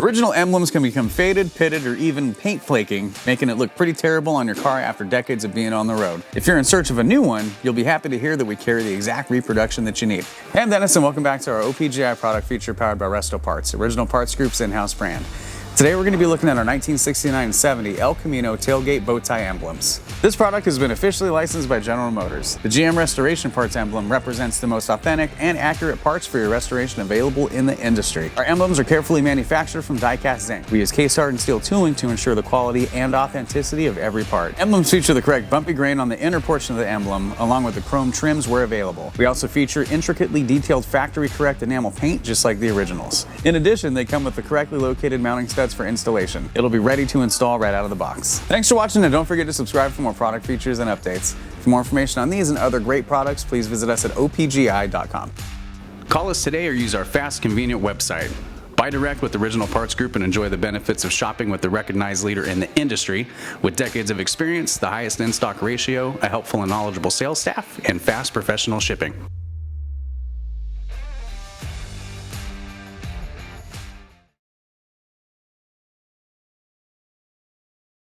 Original emblems can become faded, pitted, or even paint flaking, making it look pretty terrible on your car after decades of being on the road. If you're in search of a new one, you'll be happy to hear that we carry the exact reproduction that you need. Hey, I'm Dennis, and welcome back to our OPGI product feature powered by Resto Parts, Original Parts Group's in-house brand. Today we're going to be looking at our 1969-70 El Camino Tailgate Bowtie emblems. This product has been officially licensed by General Motors. The GM Restoration Parts emblem represents the most authentic and accurate parts for your restoration available in the industry. Our emblems are carefully manufactured from die-cast zinc. We use case-hardened steel tooling to ensure the quality and authenticity of every part. Emblems feature the correct bumpy grain on the inner portion of the emblem, along with the chrome trims where available. We also feature intricately detailed factory-correct enamel paint, just like the originals. In addition, they come with the correctly located mounting studs for installation. It'll be ready to install right out of the box. Thanks for watching, and don't forget to subscribe for more product features and updates. For more information on these and other great products, please visit us at opgi.com. Call us today or use our fast, convenient website. Buy direct with Original Parts Group and enjoy the benefits of shopping with the recognized leader in the industry with decades of experience, the highest in-stock ratio, a helpful and knowledgeable sales staff, and fast professional shipping.